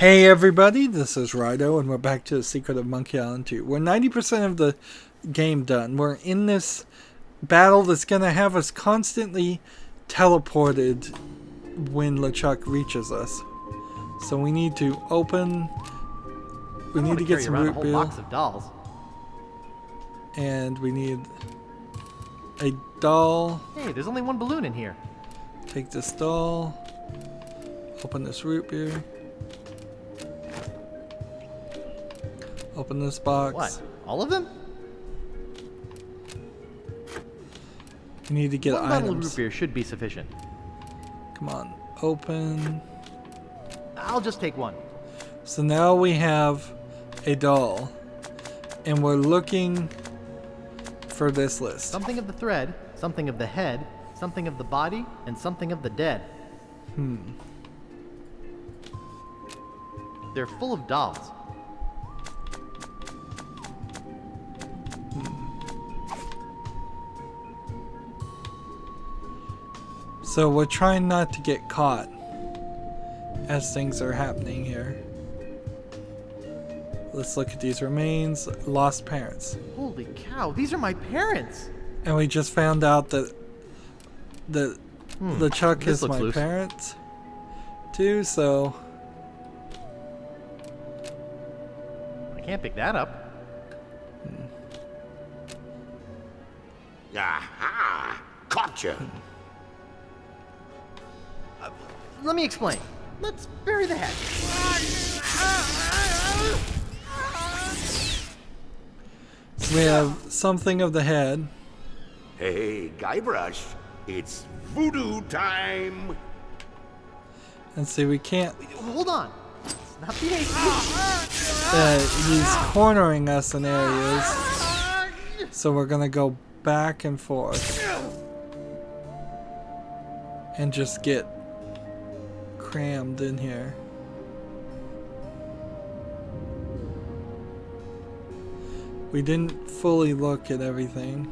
Hey everybody, this is Rydo, and we're back to The Secret of Monkey Island 2. We're 90% of the game done. We're in this battle that's going to have us constantly teleported when LeChuck reaches us. So we need to open... We need to get some root beer. Box of dolls. And we need a doll. Hey, there's only one balloon in here. Take this doll. Open this root beer. Open this box. What? All of them? You need to get one items. Bottle of root beer should be sufficient. Come on, open. I'll just take one. So now we have a doll, and we're looking for this list. Something of the thread, something of the head, something of the body, and something of the dead. They're full of dolls. So we're trying not to get caught as things are happening here. Let's look at these remains. Lost parents. Holy cow, these are my parents! And we just found out that LeChuck is my loose. parents too, so I can't pick that up. Aha! Gotcha! Let me explain. Let's bury the head. we have something of the head. Hey, Guybrush, it's Voodoo time! And see, we can't... Hold on. It's not the he's cornering us in areas. So we're gonna go back and forth. And just get crammed in here. We didn't fully look at everything.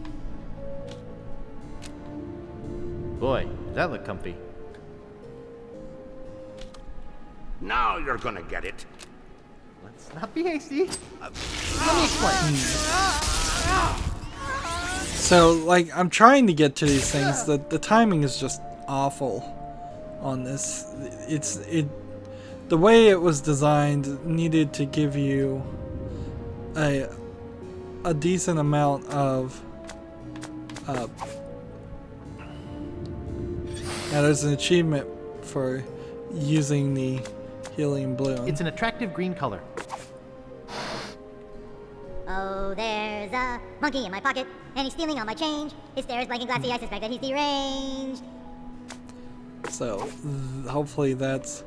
Boy, does that look comfy. Now you're gonna get it. Let's not be hasty. Let me explain. So, like, I'm trying to get to these things. The timing is just awful on this. The way it was designed needed to give you a decent amount of now there's an achievement for using the helium balloon. It's an attractive green color. Oh, there's a monkey in my pocket, and he's stealing all my change. His stare is blank and glassy, I suspect that he's deranged. So, hopefully that's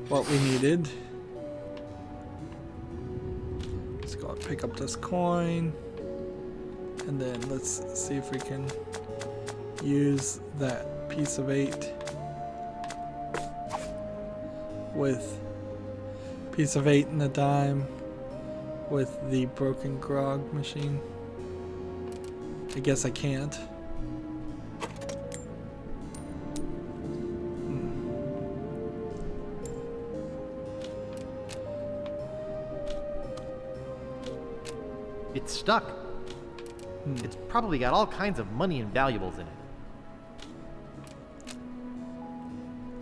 what we needed. Let's go and pick up this coin. And then let's see if we can use that piece of 8 with piece of 8 and a dime with the broken grog machine. I guess I can't. It's stuck. It's probably got all kinds of money and valuables in it.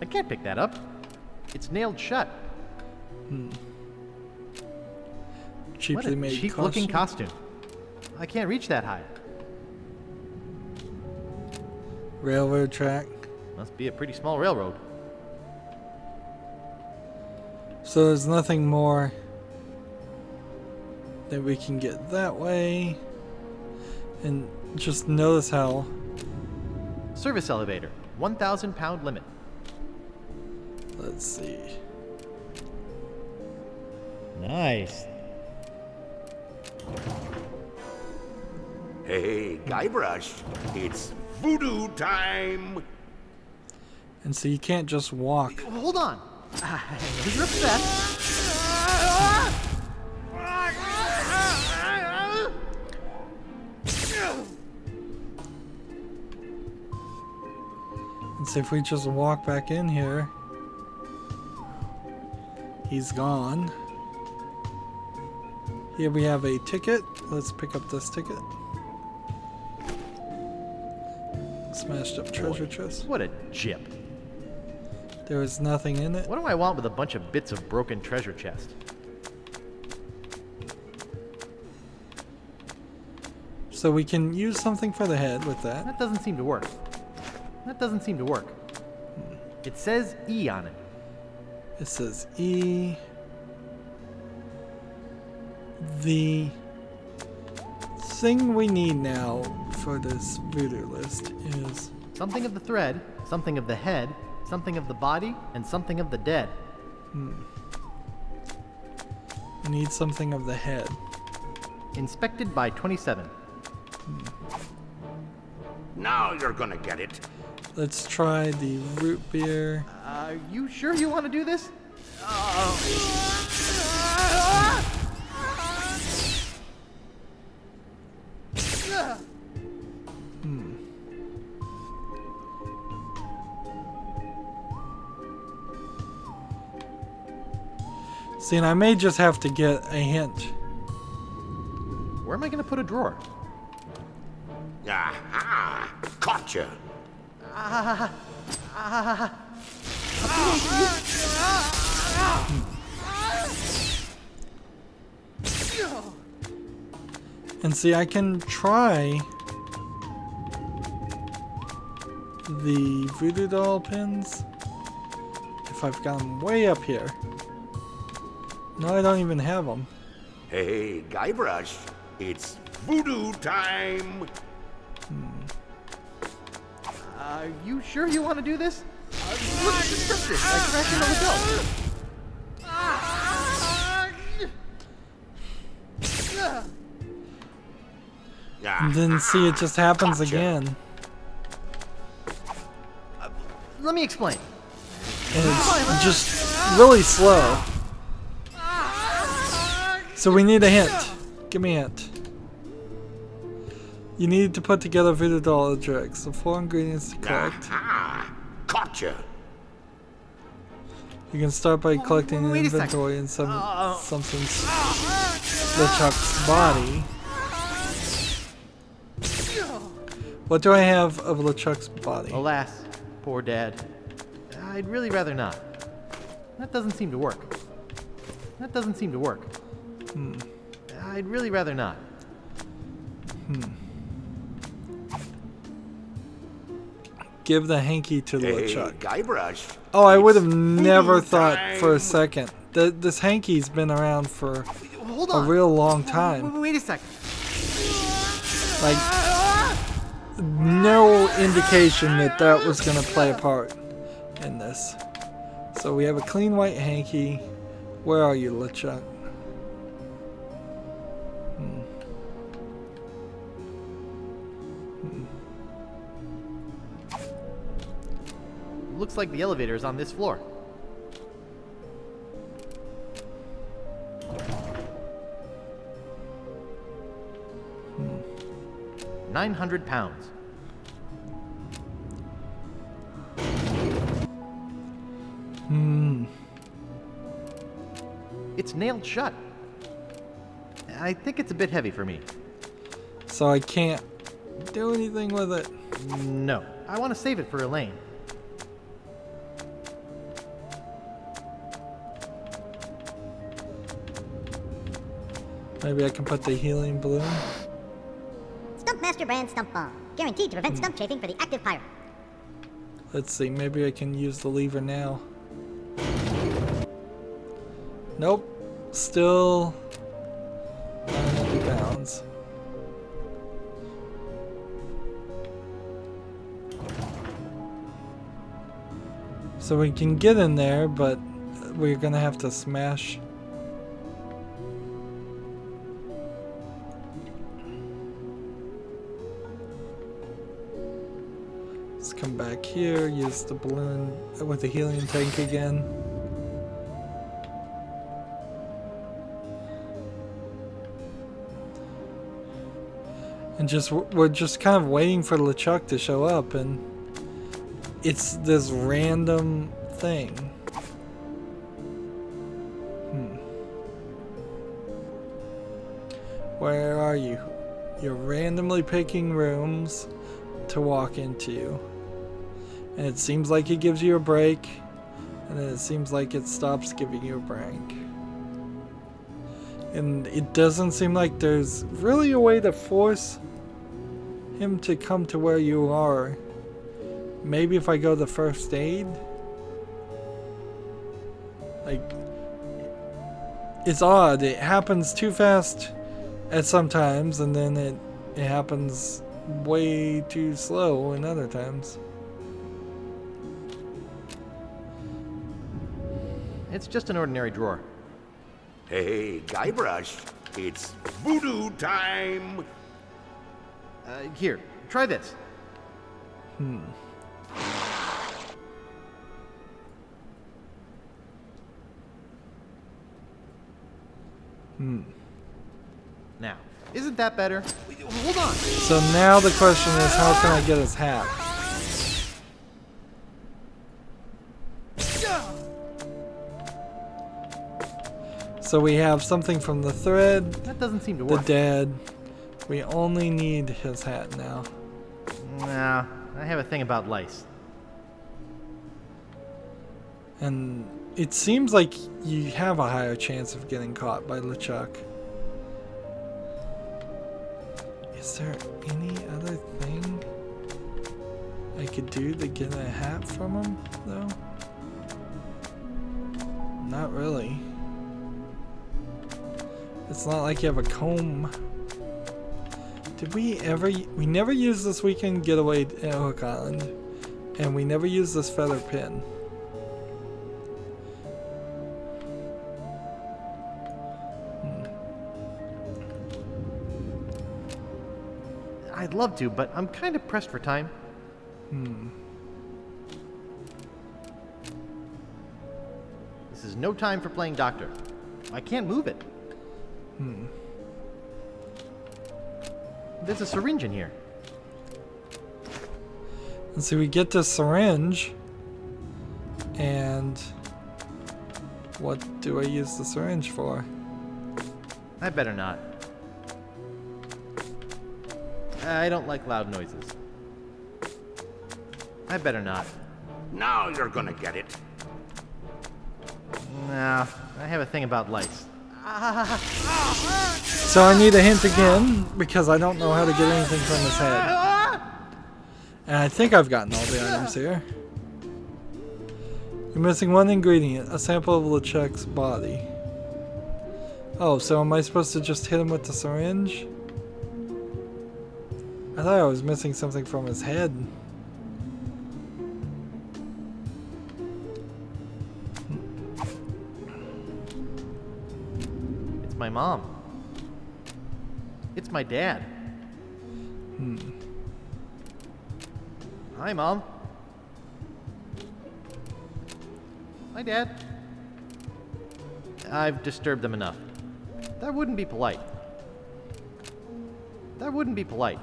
I can't pick that up. It's nailed shut. Cheaply What a made cheap-looking costume. I can't reach that high. Railroad track. Must be a pretty small railroad. So there's nothing more that we can get that way. And just notice how... Service elevator. 1,000 pound limit. Let's see. Nice. Hey, Guybrush, it's Voodoo time! And so you can't just walk. Hold on. I know you're upset. And so if we just walk back in here, He's gone. Here we have a ticket. Let's pick up this ticket. Smashed up treasure chest. What a jip. There is nothing in it. What do I want with a bunch of bits of broken treasure chest? So we can use something for the head with that. That doesn't seem to work. That doesn't seem to work. It says E on it. It says E. The thing we need now for this voodoo list is Something of the thread, something of the head, something of the body, and something of the dead. we need something of the head. Inspected by 27. Now you're gonna get it. Let's try the root beer. You sure you want to do this? See, and I may just have to get a hint. Where am I going to put a drawer? Aha! Gotcha! And see, I can try the voodoo doll pins if I've got them way up here. No, I don't even have them. Hey, Guybrush, it's voodoo time! You sure you want to do this? Look at the scriptures. I crashed into the And then see, it just happens Gotcha. again. Let me explain. And it's just really slow. So we need a hint. Give me a hint. You need to put together voodoo doll tricks. The 4 ingredients to collect. Aha! Gotcha! You can start by collecting an wait a second. inventory in something's LeChuck's body. What do I have of LeChuck's body? Alas, poor Dad. I'd really rather not. That doesn't seem to work. That doesn't seem to work. I'd really rather not. Give the hanky to Hey, LeChuck. Guybrush. Oh, I would have it's never voodoo thought for a time. second. This hanky's been around for Hold a on. real long time. Wait a second. Like, no indication that that was going to play a part in this. So we have a clean white hanky. Where are you, LeChuck? Looks like the elevator is on this floor. £900. It's nailed shut. I think it's a bit heavy for me. So I can't do anything with it. No, I want to save it for Elaine. Maybe I can put the healing balloon. Stump Master Brand Stump Bomb. Guaranteed to prevent stump chafing for the active pirate. Let's see, maybe I can use the lever now. Nope. Still 900 pounds. So we can get in there, but we're gonna have to smash. Let's come back here, use the balloon with the helium tank again. And we're just kind of waiting for LeChuck to show up, and it's this random thing. Where are you? You're randomly picking rooms to walk into. And it seems like it gives you a break. And then it seems like it stops giving you a break. And it doesn't seem like there's really a way to force him to come to where you are. Maybe if I go to first aid? Like, it's odd. It happens too fast at some times, and then it happens way too slow in other times. It's just an ordinary drawer. Hey, Guybrush, it's voodoo time. Here, try this. Now, isn't that better? Hold on. So now the question is, how can I get his hat? So we have something from the thread, That doesn't seem to the work. dead. We only need his hat now. Nah, I have a thing about lice. And it seems like you have a higher chance of getting caught by LeChuck. Is there any other thing I could do to get a hat from him, though? Not really. It's not like you have a comb. Did we ever... We never used this weekend getaway at Hook Island. And we never used this feather pin. I'd love to, but I'm kind of pressed for time. This is no time for playing doctor. I can't move it. There's a syringe in here. And so we get this syringe. And what do I use the syringe for? I better not. I don't like loud noises. I better not. Now you're gonna get it. Nah, I have a thing about lice. So I need a hint again, because I don't know how to get anything from his head. And I think I've gotten all the items here. You're missing one ingredient, a sample of LeChuck's body. Oh, so am I supposed to just hit him with the syringe? I thought I was missing something from his head. It's my mom. It's my dad. Hi, Mom. Hi, Dad. I've disturbed them enough. That wouldn't be polite. That wouldn't be polite.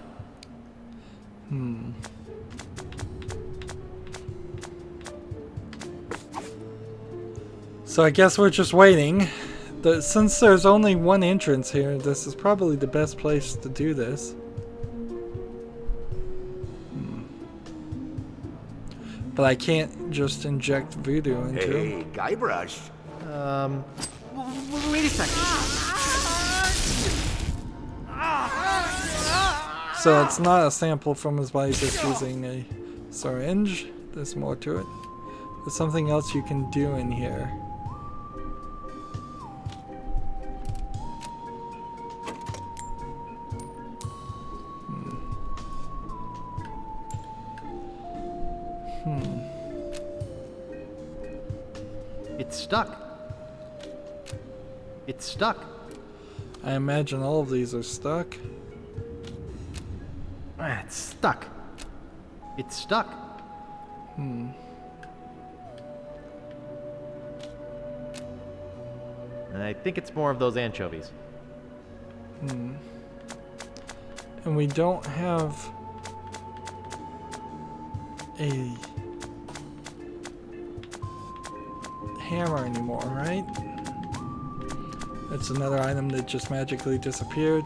So I guess we're just waiting. Since there's only one entrance here, this is probably the best place to do this. But I can't just inject voodoo into him. Hey, Guybrush. Wait a second. So it's not a sample from his body, just using a syringe. There's more to it. There's something else you can do in here. It's stuck. It's stuck. I imagine all of these are stuck. It's stuck. It's stuck. And I think it's more of those anchovies. And we don't have a hammer anymore, right? It's another item that just magically disappeared.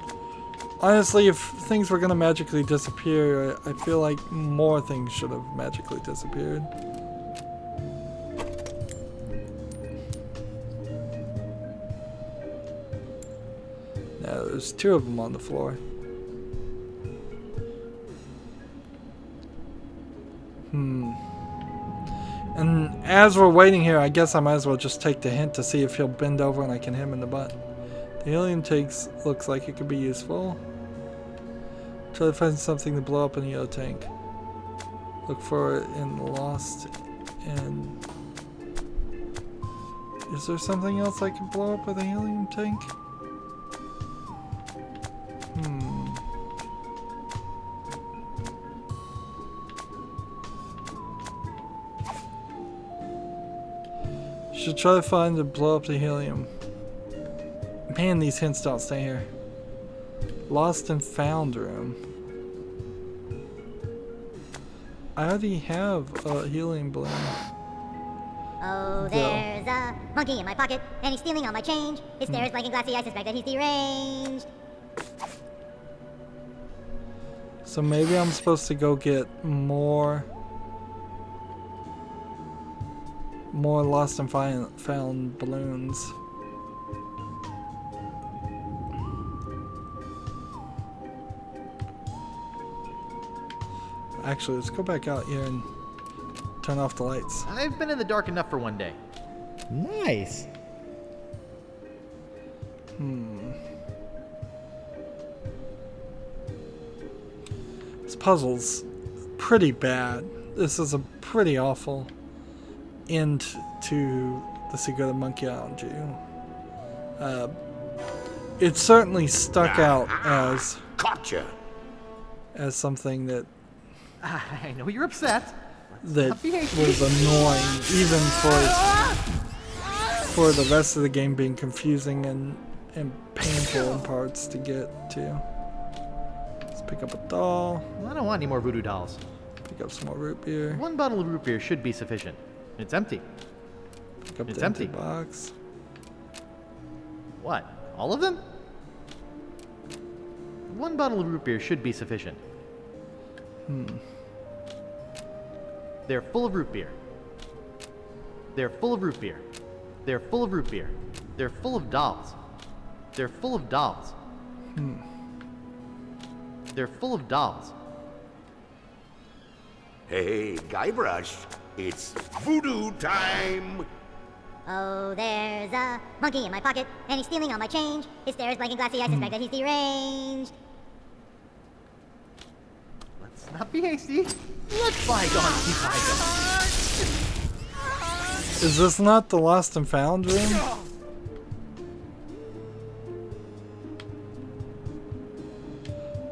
Honestly, if things were gonna magically disappear, I feel like more things should have magically disappeared. No, there's 2 of them on the floor. And as we're waiting here, I guess I might as well just take the hint to see if he'll bend over and I can hit him in the butt. The helium tank looks like it could be useful. Try to find something to blow up in the yellow tank. Look for it in the lost and... Is there something else I can blow up with a helium tank? Should try to find and blow up the helium. Man, these hints don't stay here. Lost and found room. I already have a helium balloon. Oh, there's a monkey in my pocket, and he's stealing all my change. His stare is blank and glassy, I suspect that he's deranged. So maybe I'm supposed to go get more lost and found balloons. Actually, let's go back out here and turn off the lights. I've been in the dark enough for one day. Nice. This puzzle's pretty bad. This is a pretty awful end to The Secret of Monkey Island 2. It certainly stuck out as Gotcha. something that I know you're upset. was annoying, even for the rest of the game being confusing and painful in parts to get to. Let's pick up a doll. Well, I don't want any more voodoo dolls. Pick up some more root beer. 1 bottle of root beer should be sufficient. It's empty. Pick up It's the empty empty. box. What? All of them? 1 bottle of root beer should be sufficient. They're full of root beer. They're full of root beer. They're full of root beer. They're full of dolls. They're full of dolls. They're full of dolls. Hey, Guybrush, it's voodoo time. Oh, there's a monkey in my pocket, and he's stealing all my change. His stare is blank and glassy, I suspect that he's deranged. Let's not be hasty. Let bygones be bygones. Is this not the lost and found room?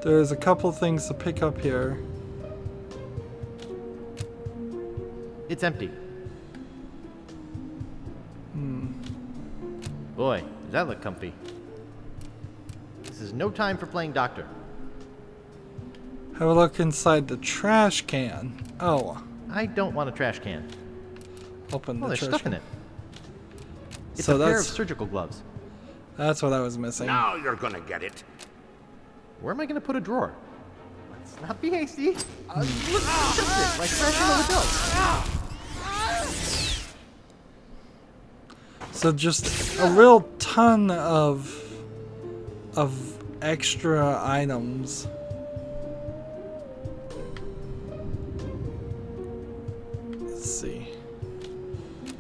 There's a couple things to pick up here. It's empty. Boy, does that look comfy. This is no time for playing doctor. Have a look inside the trash can. Oh, I don't want a trash can. open Oh, the there's trash stuff can. in it. It's So a pair of that's surgical gloves. that's what I was missing. Now you're gonna get it. Where am I going to put a drawer? Let's not be hasty. Look, just this, like crashing on the bill. So just a real ton of extra items. Let's see.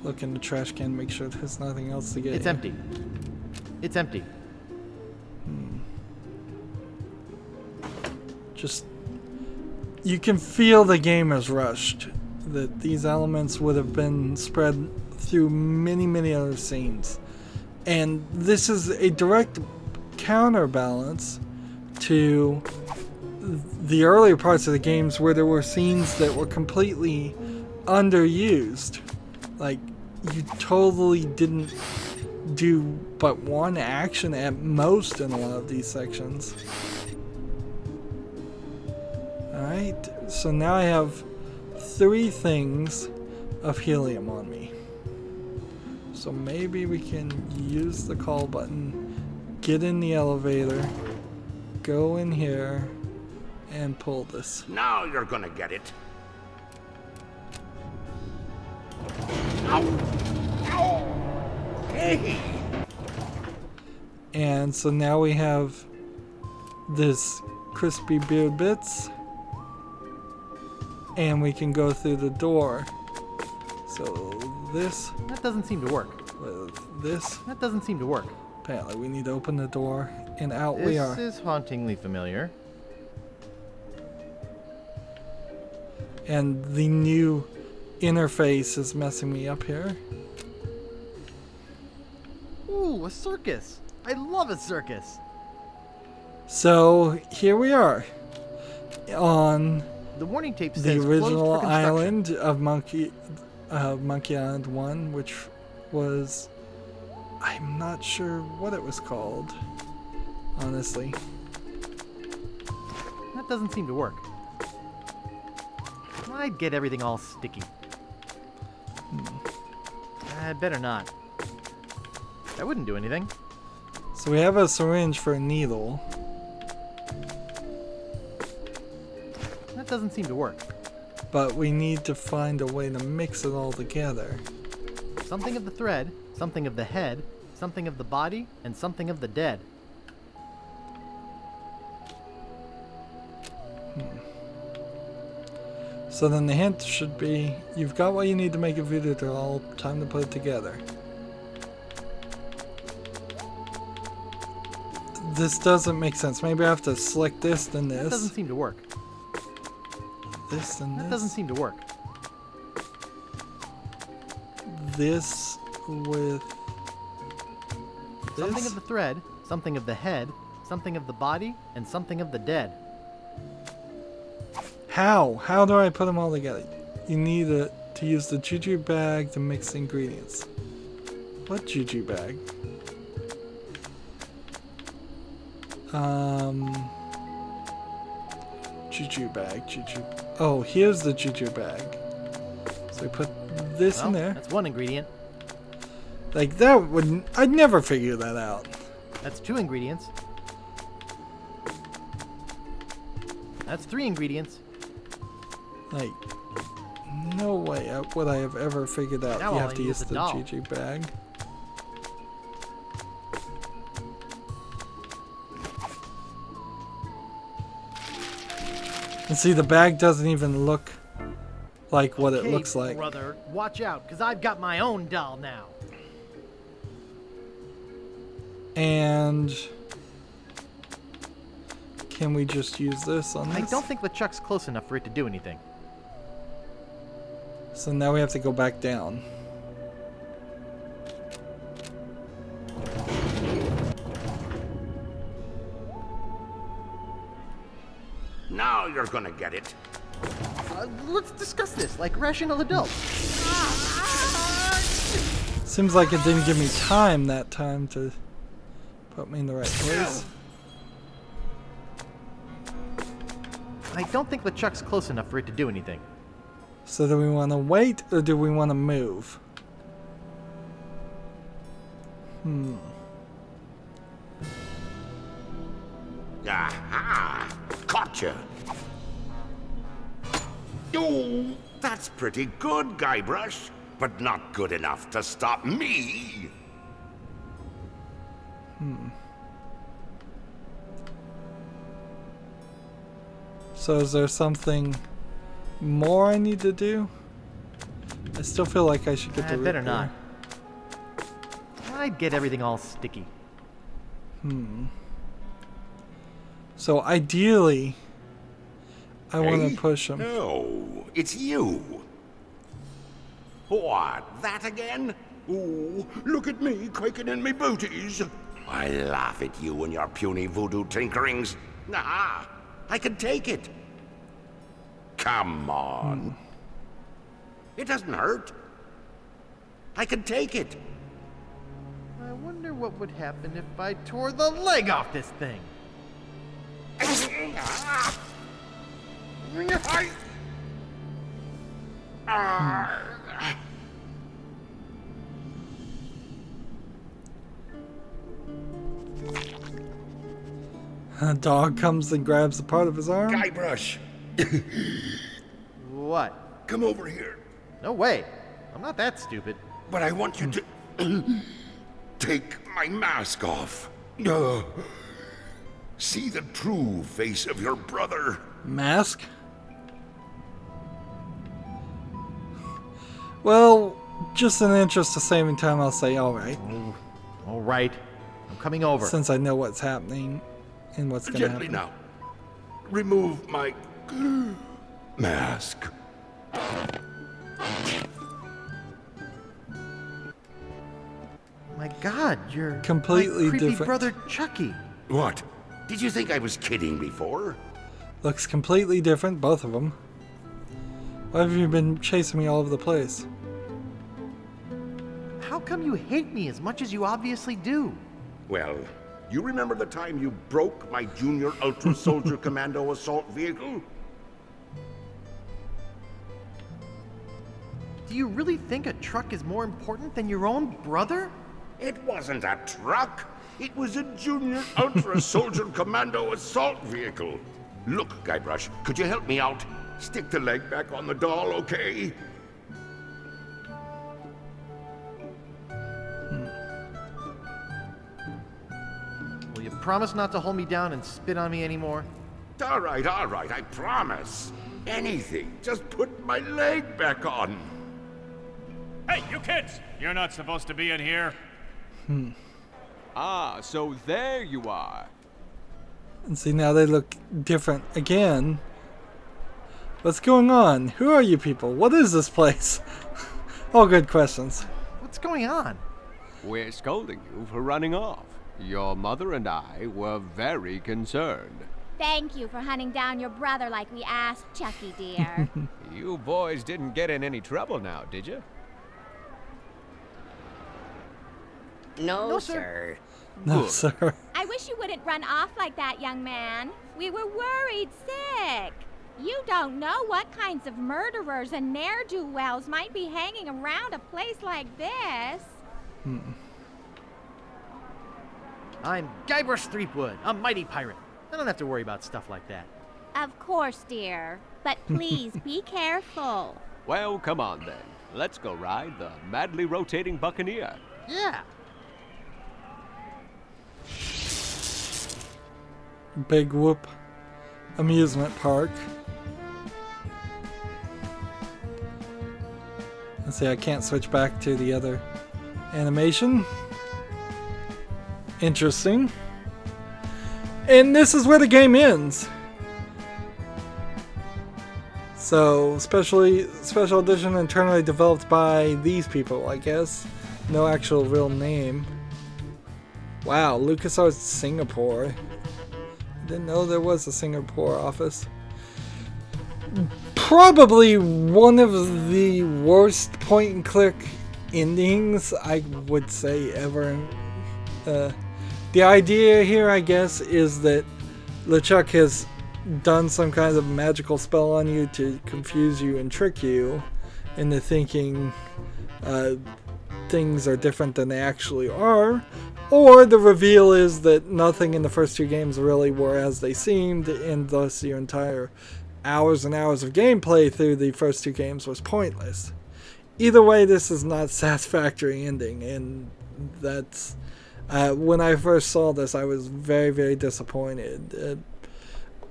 Look in the trash can, make sure there's nothing else to get. It's here. empty. It's empty. Just you can feel the game is rushed. That these elements would have been spread through many other scenes, and this is a direct counterbalance to the earlier parts of the games where there were scenes that were completely underused. Like, you totally didn't do but one action at most in a lot of these sections. Alright, so now I have 3 things of helium on me. So maybe we can use the call button, get in the elevator, go in here and pull this. Now you're gonna get it. Ow! Ow! Hey! And so now we have this crispy beard bits. And we can go through the door. So this That doesn't seem to work. with this. That doesn't seem to work. Apparently we need to open the door and out we are. This is hauntingly familiar. And the new interface is messing me up here. Ooh, a circus. I love a circus. So here we are on The warning tape says the closed original for construction. island of Monkey Island 1, which was, I'm not sure what it was called, honestly. That doesn't seem to work. I'd get everything all sticky. I'd better not. That wouldn't do anything. So we have a syringe for a needle. That doesn't seem to work. But we need to find a way to mix it all together. Something of the thread, something of the head, something of the body, and something of the dead. So then the hint should be, you've got what you need to make a voodoo doll, time to put it together. This doesn't make sense. Maybe I have to select this, then That doesn't this, seem to work. this, then That doesn't this, seem to work. this with Something this. of the thread, something of the head, something of the body, and something of the dead. How? How do I put them all together? You need to use the juju bag to mix the ingredients. What juju bag? Juju bag, juju. Oh, here's the juju bag. So we put this Well, in there. that's one ingredient. Like that would, I'd never figure that out. That's 2 ingredients. That's 3 ingredients. Like, no way would I have ever figured out Now you all have I to need use is a the doll. juju bag. And see, the bag doesn't even look like what it Okay, looks like. brother, watch out, because I've got my own doll now. And can we just use this on I this? don't think LeChuck's close enough for it to do anything. So now we have to go back down. Now you're gonna get it. Let's discuss this like rational adults. Seems like it didn't give me time that time to put me in the right place. I don't think LeChuck's close enough for it to do anything. So do we want to wait or do we want to move? Aha! Gotcha! Oh, that's pretty good, Guybrush, but not good enough to stop me. So is there something more I need to do? I still feel like I should get the I'd root better beer. not. I'd get everything all sticky. So ideally, I want Hey? to push him. No, it's you. What, that again? Ooh, look at me quaking in me booties. I laugh at you and your puny voodoo tinkerings. Ah, I can take it. Come on. It doesn't hurt. I can take it. I wonder what would happen if I tore the leg off this thing. A dog comes and grabs a part of his arm. Guybrush, What? come over here. No way. I'm not that stupid. But I want you to take my mask off. See the true face of your brother. Mask? Well, just in the interest of saving time, I'll say alright. All right. I'm coming over. Since I know what's happening and what's going to Gently happen. now. Remove my mask. My God, you're Completely my creepy different. brother Chucky. What? Did you think I was kidding before? Looks completely different, both of them. Why have you been chasing me all over the place? How come you hate me as much as you obviously do? Well, you remember the time you broke my Junior Ultra Soldier Commando assault vehicle? Do you really think a truck is more important than your own brother? It wasn't a truck. It was a Junior Ultra Soldier Commando assault vehicle. Look, Guybrush, could you help me out? Stick the leg back on the doll, okay? Will you promise not to hold me down and spit on me anymore? All right, I promise. Anything, just put my leg back on. Hey, you kids! You're not supposed to be in here. Ah, so there you are. And see, now they look different again. What's going on? Who are you people? What is this place? All good questions. What's going on? We're scolding you for running off. Your mother and I were very concerned. Thank you for hunting down your brother like we asked, Chucky dear. You boys didn't get in any trouble now, did you? No, sir. No, Good. sir. I wish you wouldn't run off like that, young man. We were worried sick. You don't know what kinds of murderers and ne'er-do-wells might be hanging around a place like this. I'm Guybrush Threepwood, a mighty pirate. I don't have to worry about stuff like that. Of course, dear. But please be careful. Well, come on then. Let's go ride the madly rotating Buccaneer. Yeah. Big Whoop amusement park. Let's see, I can't switch back to the other animation. Interesting. And this is where the game ends. So, special edition internally developed by these people, I guess. No actual real name. Wow, LucasArts Singapore. Didn't know there was a Singapore office. Probably one of the worst point-and-click endings I would say ever. The idea here, I guess, is that LeChuck has done some kind of magical spell on you to confuse you and trick you into thinking things are different than they actually are. Or the reveal is that nothing in the first two games really were as they seemed, and thus your entire hours and hours of gameplay through the first two games was pointless. Either way, this is not a satisfactory ending, and that's... when I first saw this, I was very, very disappointed.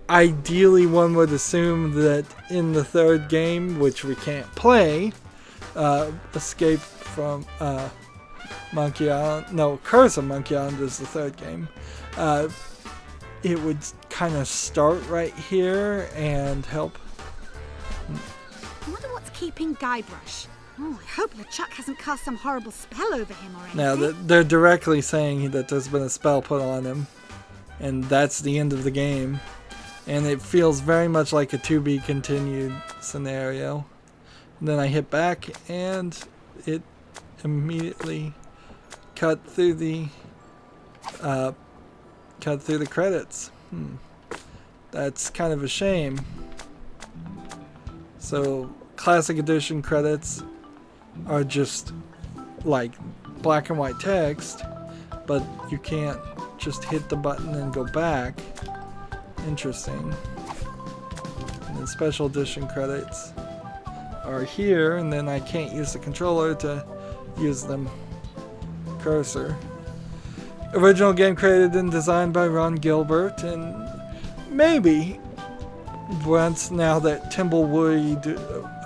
Ideally, one would assume that in the third game, which we can't play, Escape from... Monkey Island, no, Curse of Monkey Island is the third game. It would kind of start right here and help. I wonder what's keeping Guybrush. Oh, I hope LeChuck hasn't cast some horrible spell over him or anything. Now, they're directly saying that there's been a spell put on him, and that's the end of the game. And it feels very much like a to-be continued scenario. And then I hit back, and it immediately cut through the credits. That's kind of a shame. So classic edition credits are just like black and white text, but you can't just hit the button and go back. Interesting. And then special edition credits are here, and then I can't use the controller to use them. Cursor. Original game created and designed by Ron Gilbert, and maybe once now that Timbleweed,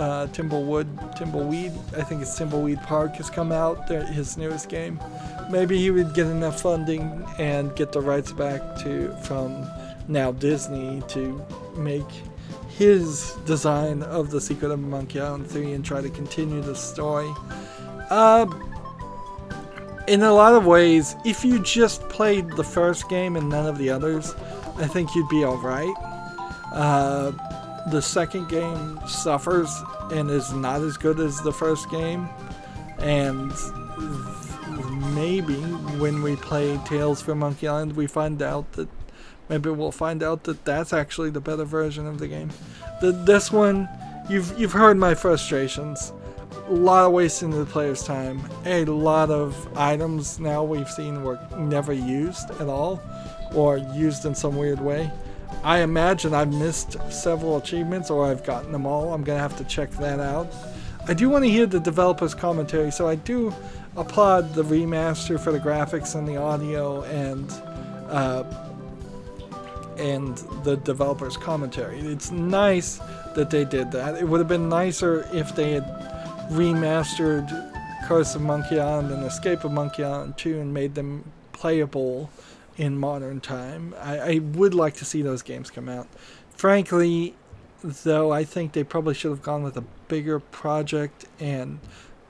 I think it's Timbleweed Park has come out, his newest game, maybe he would get enough funding and get the rights back from now Disney to make his design of The Secret of Monkey Island 3 and try to continue the story. In a lot of ways, if you just played the first game and none of the others, I think you'd be alright. The second game suffers and is not as good as the first game, and maybe when we play Tales from Monkey Island we'll find out that that's actually the better version of the game. This one, you've heard my frustrations. A lot of wasting the player's time. A lot of items now we've seen were never used at all, or used in some weird way. I imagine I've missed several achievements, or I've gotten them all. I'm going to have to check that out. I do want to hear the developer's commentary, so I do applaud the remaster for the graphics and the audio and the developer's commentary. It's nice that they did that. It would have been nicer if they had remastered Curse of Monkey Island and Escape of Monkey Island 2 and made them playable in modern time. I would like to see those games come out. Frankly, though, I think they probably should have gone with a bigger project, and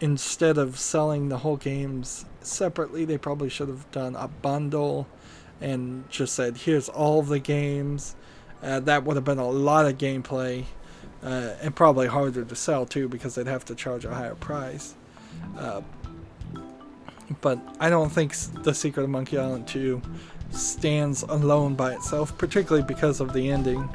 instead of selling the whole games separately, they probably should have done a bundle and just said, here's all of the games. That would have been a lot of gameplay, and probably harder to sell too, because they'd have to charge a higher price. But I don't think The Secret of Monkey Island 2 stands alone by itself, particularly because of the ending.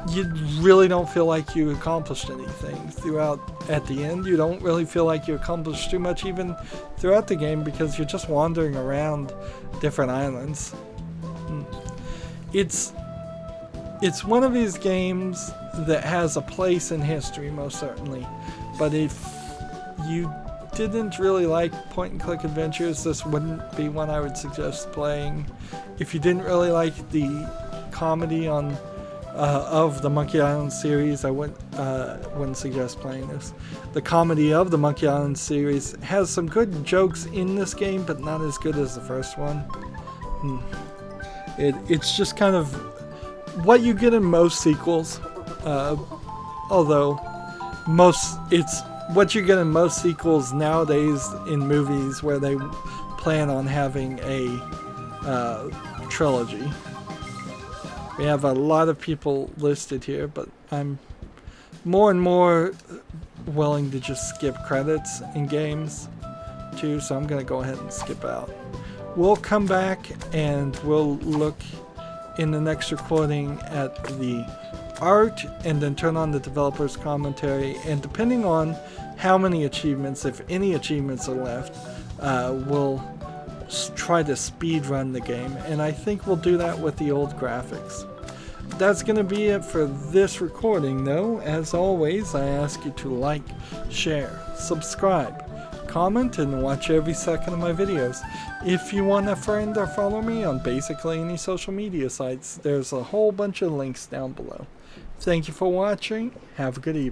You really don't feel like you accomplished anything throughout. At the end, you don't really feel like you accomplished too much even throughout the game, because you're just wandering around different islands. It's one of these games that has a place in history, most certainly. But if you didn't really like point-and-click adventures, this wouldn't be one I would suggest playing. If you didn't really like the comedy of the Monkey Island series, I wouldn't suggest playing this. The comedy of the Monkey Island series has some good jokes in this game, but not as good as the first one. It's just kind of what you get in most sequels, although it's what you get in most sequels nowadays in movies where they plan on having a trilogy. We have a lot of people listed here, but I'm more and more willing to just skip credits in games too, so I'm going to go ahead and skip out. We'll come back and we'll look in the next recording at the art and then turn on the developer's commentary, and depending on how many achievements, if any achievements are left, we'll try to speed run the game, and I think we'll do that with the old graphics. That's going to be it for this recording, though. As always, I ask you to like, share, subscribe, comment, and watch every second of my videos. If you want to friend or follow me on basically any social media sites, there's a whole bunch of links down below. Thank you for watching. Have a good evening.